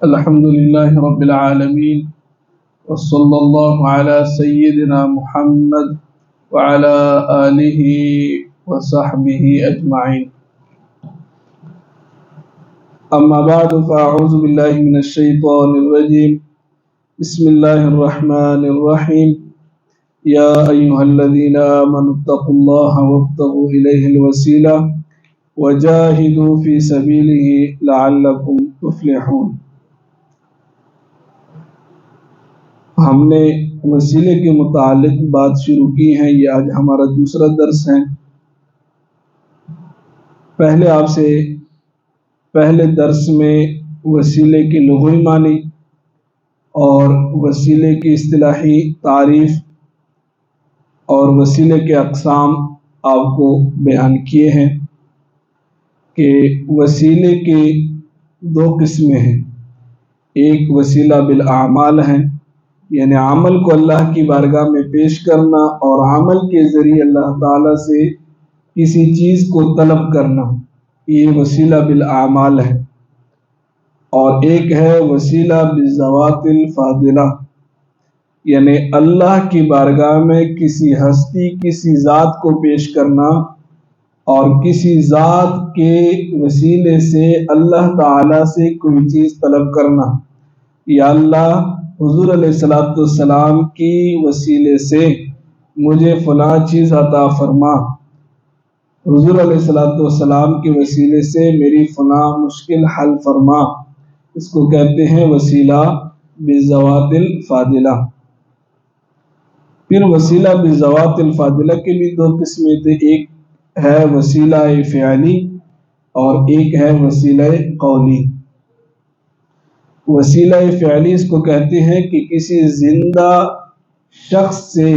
الحمد لله رب العالمين وصلى الله على سيدنا محمد وعلى آله وصحبه أجمعين. أما بعد فأعوذ بالله من الشيطان الرجيم. بسم الله الرحمن الرحيم. يا أيها الذين آمنوا اتقوا الله وابتغوا إليه الوسيلة وجاهدوا في سبيله لعلكم تفلحون. ہم نے وسیلے کے متعلق بات شروع کی ہے. یہ آج ہمارا دوسرا درس ہے. پہلے درس میں وسیلے کی لغوی معنی اور وسیلے کی اصطلاحی تعریف اور وسیلے کے اقسام آپ کو بیان کیے ہیں کہ وسیلے کی دو قسمیں ہیں. ایک وسیلہ بالاعمال ہے، یعنی عمل کو اللہ کی بارگاہ میں پیش کرنا اور عمل کے ذریعے اللہ تعالیٰ سے کسی چیز کو طلب کرنا، یہ وسیلہ بالاعمال ہے. اور ایک ہے وسیلہ بالذوات الفاضلہ، یعنی اللہ کی بارگاہ میں کسی ہستی کسی ذات کو پیش کرنا اور کسی ذات کے وسیلے سے اللہ تعالیٰ سے کوئی چیز طلب کرنا. یا اللہ، حضور علیہ السلام کی وسیلے سے مجھے فلاں چیز عطا فرما، حضور علیہ السلام کے وسیلے سے میری فلاں مشکل حل فرما. اس کو کہتے ہیں وسیلہ بالذوات الفاضلہ. پھر وسیلہ بالذوات الفاضلہ کے بھی دو قسمیں تھے. ایک ہے وسیلہ فعلی اور ایک ہے وسیلہ قولی. وسیلہ فعلی اس کو کہتے ہیں کہ کسی زندہ شخص سے،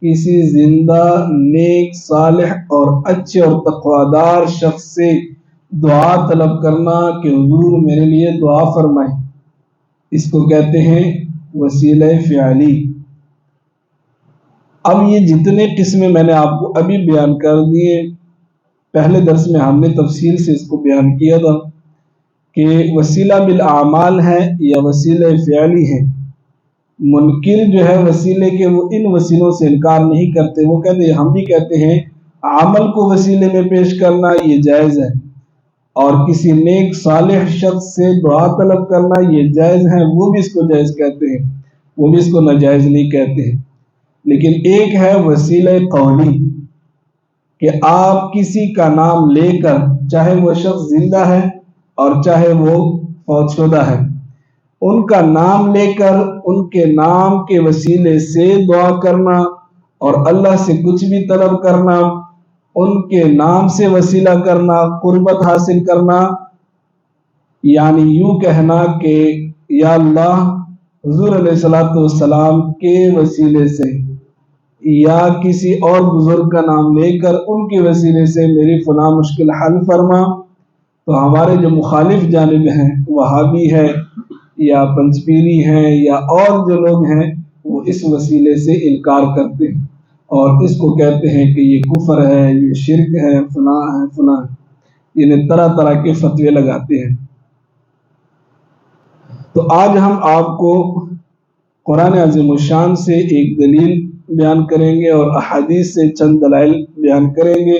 کسی زندہ نیک صالح اور اچھے اور تقوادار شخص سے دعا طلب کرنا کہ حضور میرے لیے دعا فرمائیں. اس کو کہتے ہیں وسیلہ فعلی. اب یہ جتنے قسمیں میں نے آپ کو ابھی بیان کر دیے، پہلے درس میں ہم نے تفصیل سے اس کو بیان کیا تھا کہ وسیلہ بالاعمال ہے یا وسیلہ فعلی ہے. منکر جو ہے وسیلے کے، وہ ان وسیلوں سے انکار نہیں کرتے. وہ کہتے ہیں، ہم بھی کہتے ہیں عمل کو وسیلے میں پیش کرنا یہ جائز ہے، اور کسی نیک صالح شخص سے دعا طلب کرنا یہ جائز ہے. وہ بھی اس کو جائز کہتے ہیں، وہ بھی اس کو ناجائز نہیں کہتے ہیں. لیکن ایک ہے وسیلہ قولی کہ آپ کسی کا نام لے کر، چاہے وہ شخص زندہ ہے اور چاہے وہ فوت شدہ ہے، ان کا نام لے کر ان کے نام کے وسیلے سے دعا کرنا اور اللہ سے کچھ بھی طلب کرنا، ان کے نام سے وسیلہ کرنا، قربت حاصل کرنا. یعنی یوں کہنا کہ یا اللہ، حضور علیہ السلام کے وسیلے سے یا کسی اور بزرگ کا نام لے کر ان کے وسیلے سے میری فلاں مشکل حل فرما. تو ہمارے جو مخالف جانب ہیں، وہابی ہے یا پنجپیری ہیں یا اور جو لوگ ہیں، وہ اس وسیلے سے انکار کرتے ہیں اور اس کو کہتے ہیں کہ یہ کفر ہے، یہ شرک ہے، فلاں ہے فلاں ہے. یعنی طرح طرح کے فتوے لگاتے ہیں. تو آج ہم آپ کو قرآن عظیم الشان سے ایک دلیل بیان کریں گے اور احادیث سے چند دلائل بیان کریں گے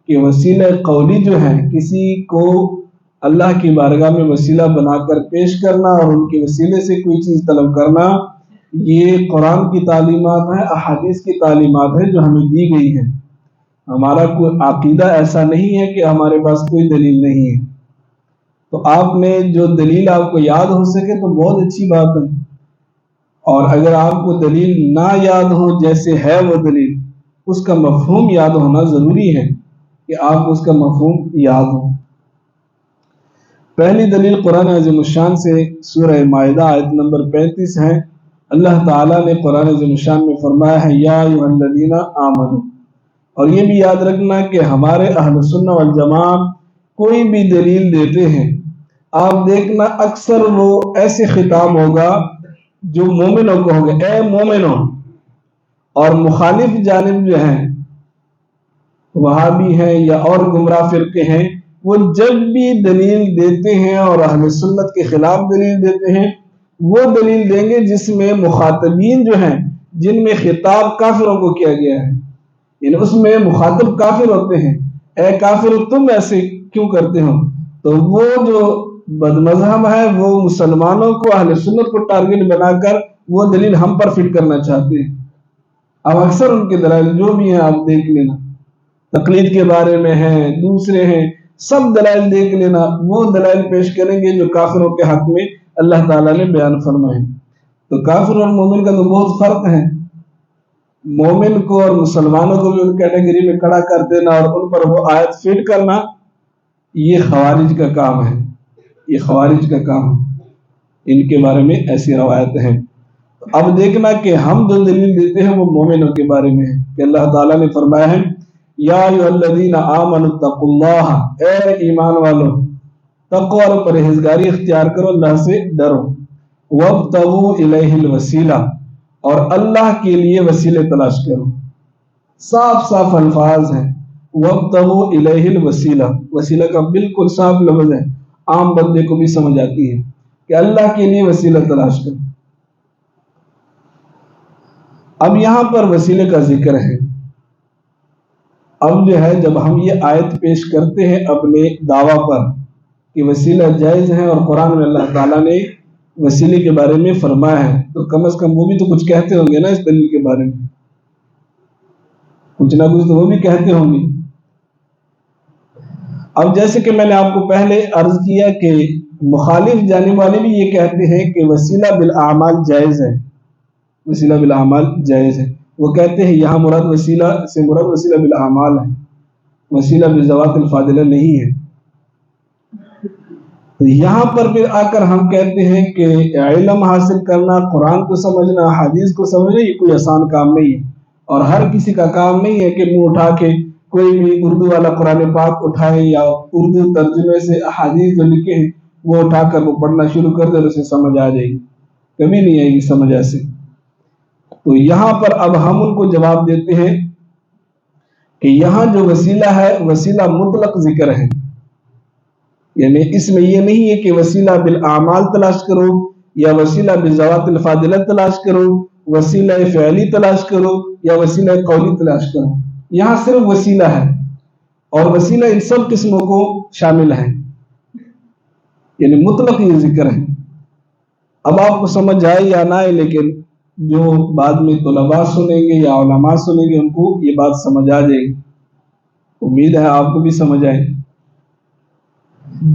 کہ وسیلہ قولی جو ہے، کسی کو اللہ کی بارگاہ میں وسیلہ بنا کر پیش کرنا اور ان کے وسیلے سے کوئی چیز طلب کرنا، یہ قرآن کی تعلیمات ہے، احادیث کی تعلیمات ہے جو ہمیں دی گئی ہیں. ہمارا کوئی عقیدہ ایسا نہیں ہے کہ ہمارے پاس کوئی دلیل نہیں ہے. تو آپ نے جو دلیل آپ کو یاد ہو سکے تو بہت اچھی بات ہے، اور اگر آپ کو دلیل نہ یاد ہو جیسے ہے وہ دلیل، اس کا مفہوم یاد ہونا ضروری ہے کہ آپ کو اس کا مفہوم یاد ہو. پہلی دلیل قرآن عظیم الشان سے سورہ مائدہ آیت نمبر 35 ہے. اللہ تعالیٰ نے قرآن عظیم الشان میں فرمایا ہے یا ایھا الذین آمنوا. اور یہ بھی یاد رکھنا کہ ہمارے اہل سنہ والجماعہ کوئی بھی دلیل دیتے ہیں، آپ دیکھنا اکثر وہ ایسے خطاب ہوگا جو مومنوں کو ہوگا، اے مومنوں. اور مخالف جانب جو ہیں، وہابی ہیں یا اور گمراہ فرقے ہیں، وہ جب بھی دلیل دیتے ہیں اور اہل سنت کے خلاف دلیل دیتے ہیں، وہ دلیل دیں گے جس میں مخاطبین جو ہیں، جن میں خطاب کافروں کو کیا گیا ہے، یعنی اس میں مخاطب کافر ہوتے ہیں، اے کافر تم ایسے کیوں کرتے ہو؟ تو وہ جو بد مذہب ہے وہ مسلمانوں کو، اہل سنت کو ٹارگٹ بنا کر وہ دلیل ہم پر فٹ کرنا چاہتے ہیں۔ اب اکثر ان کے دلائل جو بھی ہیں آپ دیکھ لینا، تقلید کے بارے میں ہیں، دوسرے ہیں، سب دلائل دیکھ لینا، وہ دلائل پیش کریں گے جو کافروں کے حق میں اللہ تعالیٰ نے بیان فرمائے۔ تو کافر اور مومن کا تو بہت فرق ہے، مومن کو اور مسلمانوں کو بھی ان کیٹیگری میں کھڑا کر دینا اور ان پر وہ آیت فٹ کرنا، یہ خوارج کا کام ہے، یہ خوارج کا کام ہے، ان کے بارے میں ایسی روایت ہیں۔ اب دیکھنا کہ ہم جو دلیل دیتے ہیں وہ مومنوں کے بارے میں ہے کہ اللہ تعالیٰ نے فرمایا ہے یا ایھا الذین آمنوا اتقوا اللہ، اے ایمان والو تقوی اور پرہیزگاری اختیار کرو، اللہ سے ڈرو، وابتغوا الیہ الوسیلہ، اور اللہ کے لیے وسیلے تلاش کرو۔ صاف صاف الفاظ ہیں، وابتغوا الیہ الوسیلہ، وسیلہ کا بالکل صاف لفظ ہے، عام بندے کو بھی سمجھ آتی ہے کہ اللہ کے لیے وسیلہ تلاش کرو۔ اب یہاں پر وسیلے کا ذکر ہے۔ اب جو ہے جب ہم یہ آیت پیش کرتے ہیں اپنے دعویٰ پر کہ وسیلہ جائز ہے اور قرآن میں اللہ تعالیٰ نے وسیلے کے بارے میں فرمایا ہے، تو کم از کم وہ بھی تو کچھ کہتے ہوں گے نا اس دلیل کے بارے میں، کچھ نہ کچھ تو وہ بھی کہتے ہوں گے۔ اب جیسے کہ میں نے آپ کو پہلے عرض کیا کہ مخالف جانب والے بھی یہ کہتے ہیں کہ وسیلہ بالاعمال جائز ہے، وسیلہ بالاعمال جائز ہے۔ وہ کہتے ہیں یہاں مراد وسیلہ سے مراد وسیلہ بالاعمال ہے، وسیلہ بذوات الفاضلہ نہیں ہے۔ تو یہاں پر پھر آ کر ہم کہتے ہیں کہ علم حاصل کرنا، قرآن کو سمجھنا، حدیث کو سمجھنا، یہ کوئی آسان کام نہیں ہے، اور ہر کسی کا کام نہیں ہے کہ منہ اٹھا کے کوئی بھی اردو والا قرآن پاک اٹھائے یا اردو ترجمے سے احادیث جو لکھے ہیں وہ اٹھا کر وہ پڑھنا شروع کر دے اور اسے سمجھ آ جائے گی، کبھی نہیں آئے گی سمجھ ایسے۔ تو یہاں پر اب ہم ان کو جواب دیتے ہیں کہ یہاں جو وسیلہ ہے وسیلہ مطلق ذکر ہے، یعنی اس میں یہ نہیں ہے کہ وسیلہ بالاعمال تلاش کرو یا وسیلہ بذوات الفاضلہ تلاش کرو، وسیلہ فعلی تلاش کرو یا وسیلہ قولی تلاش کرو، یہاں صرف وسیلہ ہے، اور وسیلہ ان سب قسموں کو شامل ہے، یعنی مطلق یہ ذکر ہے۔ اب آپ کو سمجھ آئے یا نہ آئے، لیکن جو بعد میں طلباء سنیں گے یا علماء سنیں گے ان کو یہ بات سمجھ آ جائے گی، امید ہے آپ کو بھی سمجھ آئے۔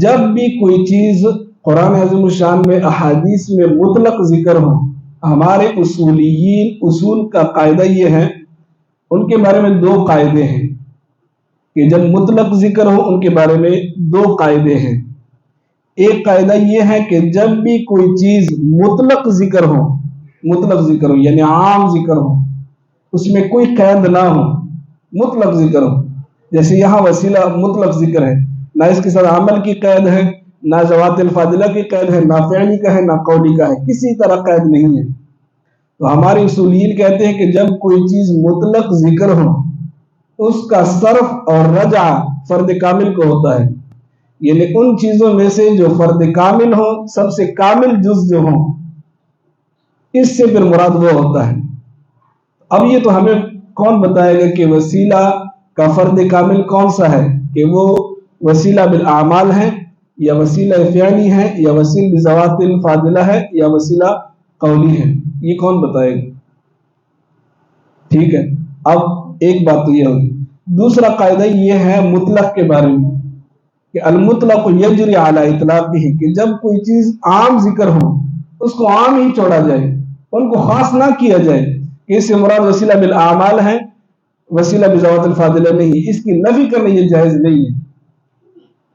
جب بھی کوئی چیز قرآن عظیم الشان میں احادیث میں مطلق ذکر ہو، ہمارے اصولیین اصول کا قاعدہ یہ ہے، ان کے بارے میں دو قاعدے ہیں کہ جب مطلق ذکر ہو ان کے بارے میں دو قاعدے ہیں۔ ایک قاعدہ یہ ہے کہ جب بھی کوئی چیز مطلق ذکر ہو، مطلق ذکر ہو یعنی عام ذکر ہو، اس میں کوئی قید نہ ہو، مطلق ذکر ہو، جیسے یہاں وسیلہ مطلق ذکر ہے، نہ اس کے ساتھ عمل کی قید ہے، نہ ذوات الفاضلہ کی قید ہے، نہ فعلی کا ہے، نہ قولی کا ہے، کسی طرح قید نہیں ہے۔ تو ہمارے اصولیین کہتے ہیں کہ جب کوئی چیز مطلق ذکر ہو اس کا صرف اور رجع فرد کامل کو ہوتا ہے، یعنی ان چیزوں میں سے جو فرد کامل ہو، سب سے کامل جز جو ہو، اس سے پھر مراد وہ ہوتا ہے۔ اب یہ تو ہمیں کون بتائے گا کہ وسیلہ کا فرد کامل کون سا ہے، کہ وہ وسیلہ بالاعمال ہے یا وسیلہ فعلی ہے یا وسیلہ بذوات الفاضلہ ہے یا وسیلہ قولی ہے، یہ کون بتائے گا؟ ٹھیک ہے، اب ایک بات تو یہ ہوگی۔ دوسرا قاعدہ یہ ہے مطلق کے بارے میں کہ المطلق یجری علی اطلاقہ، کہ جب کوئی چیز عام ذکر ہو اس کو عام ہی چھوڑا جائے، ان کو خاص نہ کیا جائے کہ اس سے مراد وسیلہ بالاعمال ہے، وسیلہ بذوات الفاضلہ نہیں، اس کی نفی کرنا یہ جائز نہیں ہے،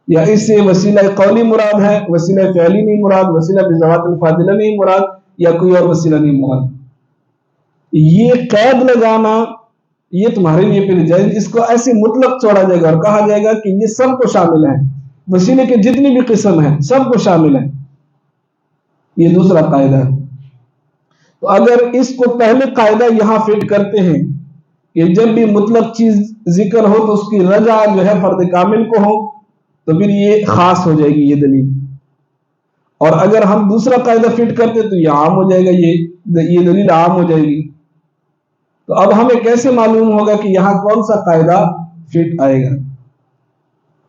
یا اس سے وسیلہ قولی مراد ہے، وسیلہ فعلی نہیں مراد، وسیلہ بذوات الفاضلہ نہیں مراد، یا کوئی اور وسیلہ نہیں مراد۔ یہ قید لگانا یہ تمہارے لیے پھر جائز، اس کو ایسے مطلق چھوڑا جائے گا اور کہا جائے گا کہ یہ سب کو شامل ہے، وسیلے کے جتنی بھی قسم ہیں سب کو شامل ہے، یہ دوسرا قاعدہ ہے۔ تو اگر اس کو پہلے قاعدہ یہاں فٹ کرتے ہیں کہ جب بھی مطلق چیز ذکر ہو تو اس کی رجع جو ہے فرد کامل کو ہو، تو پھر یہ خاص ہو جائے گی یہ دلیل، اور اگر ہم دوسرا قاعدہ فٹ کرتے تو یہ عام ہو جائے گا، یہ دلیل عام ہو جائے گی۔ تو اب ہمیں کیسے معلوم ہوگا کہ یہاں کون سا قاعدہ فٹ آئے گا،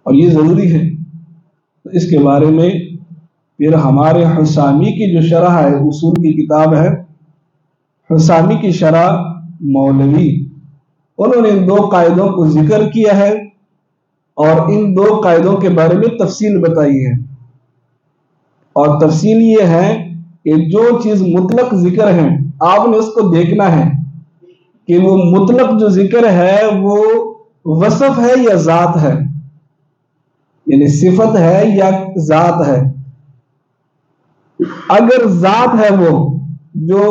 اور یہ ضروری ہے۔ تو اس کے بارے میں پھر ہمارے حسامی کی جو شرح ہے، اصول کی کتاب ہے حسامی کی شرح مولوی، انہوں نے ان دو قاعدوں کو ذکر کیا ہے اور ان دو قاعدوں کے بارے میں تفصیل بتائی ہے، اور تفصیل یہ ہے کہ جو چیز مطلق ذکر ہے آپ نے اس کو دیکھنا ہے کہ وہ مطلق جو ذکر ہے وہ وصف ہے یا ذات ہے، یعنی صفت ہے یا ذات ہے۔ اگر ذات ہے وہ جو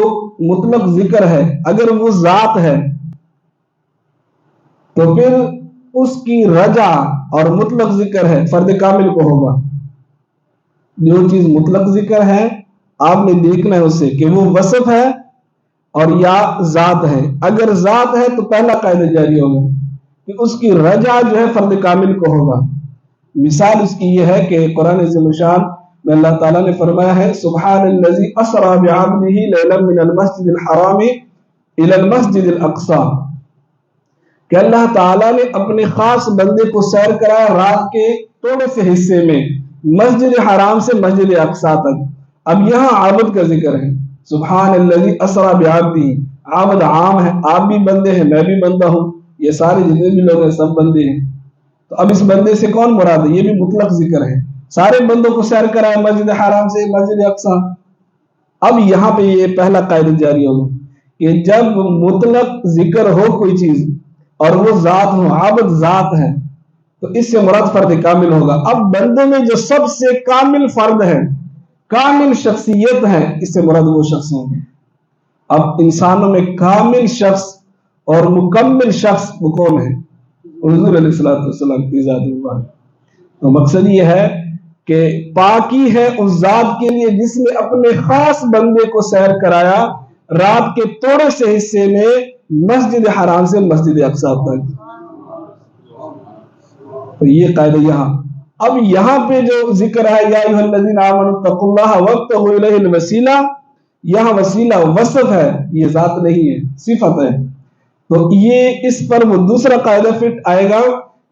مطلق ذکر ہے، اگر وہ ذات ہے تو پھر اس کی رجع اور مطلق ذکر ہے فرد کامل کو ہوگا۔ جو چیز مطلق ذکر ہے آپ نے دیکھنا ہے اسے کہ وہ وصف ہے اور یا ذات ہے۔ اگر ذات ہے تو پہلا قاعدہ جاری ہوگا کہ اس کی رجع جو ہے فرد کامل کو ہوگا۔ مثال اس کی یہ ہے کہ قرآن عظیم الشان میں اللہ تعالیٰ نے فرمایا ہے سبحان الذی اسری بعبدہ لیلا من المسجد الحرام الی المسجد الاقصی، کہ اللہ تعالیٰ نے اپنے خاص بندے کو سیر کرایا رات کے تھوڑے سے حصے میں مسجد حرام سے مسجد اقصی تک۔ اب یہاں عابد کا ذکر ہے، سبحان الذی اسری بعبدہ، عابد عام ہے، آپ بھی بندے ہیں میں بھی بندہ ہوں، یہ سارے جتنے بھی لوگ ہیں سب بندے ہیں۔ تو اب اس بندے سے کون مراد ہے؟ یہ بھی مطلق ذکر ہے، سارے بندوں کو سیر کرایا مسجد حرام سے مسجد اقصی۔ اب یہاں پہ یہ پہلا قاعدہ جاری ہوگا کہ جب مطلق ذکر ہو کوئی چیز اور وہ ذات ہو، عابد ذات ہے، تو اس سے مراد فرد کامل ہوگا۔ اب بندے میں جو سب سے کامل فرد ہے، کامل شخصیت ہے، اس سے مراد وہ شخص ہوگا۔ اب انسانوں میں کامل شخص اور مکمل شخص وہ کون ہے؟ حضور علیہ السلام کی ذات مبارک۔ تو مقصد یہ ہے کہ پاکی ہے اس ذات کے لیے جس نے اپنے خاص بندے کو سیر کرایا رات کے تھوڑے سے حصے میں مسجد حرام سے مسجد اقصی تک۔ تو یہ قاعدہ یہاں، اب یہاں پہ جو ذکر ہے یا ایھا الذین آمنوا اتقوا اللہ وابتغوا الیہ الوسیلہ، یہاں وسیلہ وصف ہے، یہ ذات نہیں ہے، صفت ہے۔ تو یہ اس پر وہ دوسرا قاعدہ فٹ آئے گا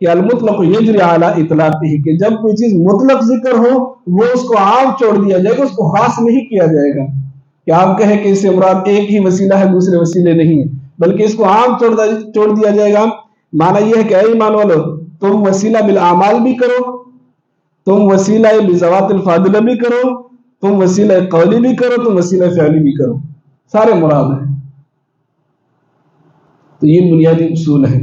کہ المطلق یجری علی اطلاقہ، کہ جب کوئی چیز مطلق ذکر ہو وہ اس کو عام چھوڑ دیا جائے گا، اس کو خاص نہیں کیا جائے گا کہ آپ کہیں کہ اس سے مراد ایک ہی وسیلہ ہے دوسرے وسیلے نہیں ہیں، بلکہ اس کو عام چھوڑ دیا جائے گا۔ معنی یہ ہے کہ اے ایمان والو تم وسیلہ بالاعمال بھی کرو، تم وسیلہ بذوات الفاضلہ بھی کرو، تم وسیلہ قولی بھی کرو، تم وسیلہ فعلی بھی کرو، سارے مراد ہیں۔ تو یہ بنیادی اصول ہے۔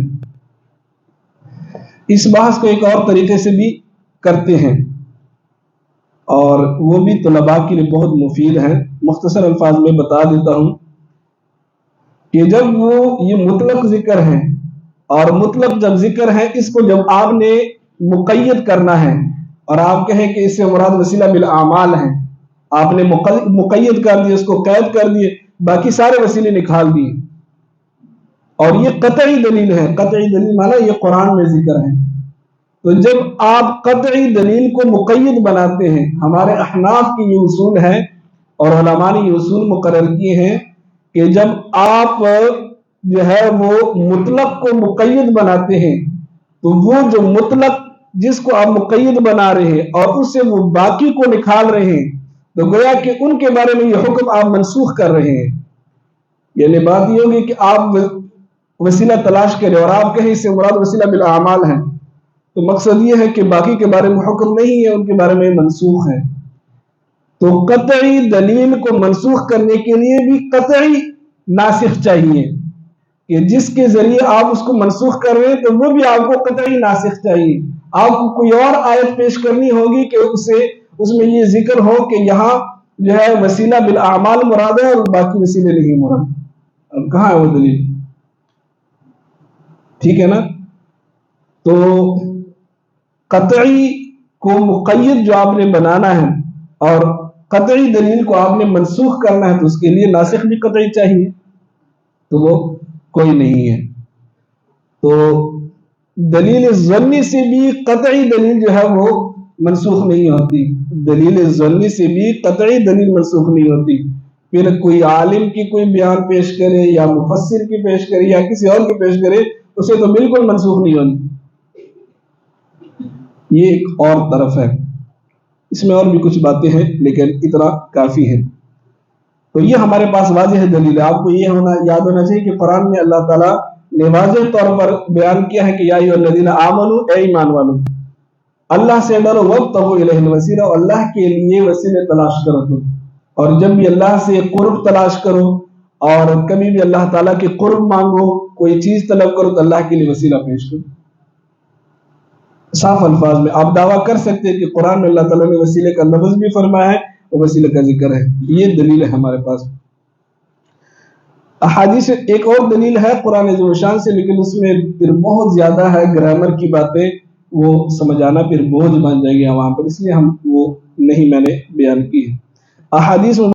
اس بحث کو ایک اور طریقے سے بھی کرتے ہیں اور وہ بھی طلباء کے لیے بہت مفید ہے، مختصر الفاظ میں بتا دیتا ہوں کہ جب وہ یہ مطلق ذکر ہے اور مطلق جب ذکر ہے اس کو جب آپ نے مقید کرنا ہے اور آپ کہیں کہ اس سے مراد وسیلہ بالاعمال ہے، آپ نے مقید کر دیے، اس کو قید کر دیے، باقی سارے وسیلے نکال دیے، اور یہ قطعی دلیل ہے۔ قطعی دلیل مانا یہ قرآن میں ذکر ہے۔ تو جب آپ قطعی دلیل کو مقید بناتے ہیں، ہمارے احناف کی یہ اصول ہے اور علماء نے یہ اصول مقرر کیے ہیں کہ جب آپ جو ہے وہ مطلق کو مقید بناتے ہیں تو وہ جو مطلق جس کو آپ مقید بنا رہے ہیں اور اس سے وہ باقی کو نکال رہے ہیں، تو گویا کہ ان کے بارے میں یہ حکم آپ منسوخ کر رہے ہیں۔ یعنی بات یہ ہوگی کہ آپ وسیلہ تلاش کریں اور آپ کہیں اس سے مراد وسیلہ بالاعمال ہے، تو مقصد یہ ہے کہ باقی کے بارے میں حکم نہیں ہے، ان کے بارے میں منسوخ ہے۔ تو قطعی دلیل کو منسوخ کرنے کے لیے بھی قطعی ناسخ چاہیے کہ جس کے ذریعے آپ اس کو منسوخ کر رہے ہیں تو وہ بھی آپ کو قطعی ناسخ چاہیے۔ آپ کو کوئی اور آیت پیش کرنی ہوگی کہ اس میں یہ ذکر ہو کہ یہاں جو ہے وسیلہ بالاعمال مراد ہے اور باقی وسیلے نہیں مراد۔ اب کہاں ہے وہ دلیل؟ ٹھیک ہے نا؟ تو قطعی کو مقید جو آپ نے بنانا ہے اور قطعی دلیل کو آپ نے منسوخ کرنا ہے تو اس کے لیے ناسخ بھی قطعی چاہیے، تو وہ کوئی نہیں ہے۔ تو دلیل ظنی سے بھی قطعی دلیل جو ہے وہ منسوخ نہیں ہوتی، دلیل ظنی سے بھی قطعی دلیل منسوخ نہیں ہوتی۔ پھر کوئی عالم کی کوئی بیان پیش کرے یا مفسر کی پیش کرے یا کسی اور کی پیش کرے، اسے تو بالکل منسوخ نہیں ہونی۔ یہ ایک اور طرف ہے، اس میں اور بھی کچھ باتیں ہیں لیکن اتنا کافی ہے۔ تو یہ ہمارے پاس واضح دلیل ہے۔ آپ کو یہ یاد ہونا چاہیے کہ قرآن میں اللہ تعالیٰ نے واضح طور پر بیان کیا ہے کہ یا ایھا الذین آمنوا، اے ایمان والو، اللہ سے ڈرو، وابتغوا الیہ الوسیلہ، اللہ کے لیے وسیلے تلاش کرو تم، اور جب بھی اللہ سے قرب تلاش کرو اور کبھی بھی اللہ تعالیٰ کے قرب مانگو، کوئی چیز طلب کرو تو اللہ کے لیے وسیلہ پیش کرو۔ صاف الفاظ میں آپ دعویٰ کر سکتے ہیں کہ قرآن میں اللہ تعالیٰ نے وسیلے کا لفظ بھی فرمایا ہے اور وسیلے کا ذکر ہے، یہ دلیل ہے ہمارے پاس۔ احادیث ایک اور دلیل ہے قرآن عظیم الشان سے، لیکن اس میں پھر بہت زیادہ ہے گرامر کی باتیں، وہ سمجھانا پھر بوجھ بن جائے گی عوام پر، اس لیے ہم وہ نہیں میں نے بیان کی ہے۔ احادیث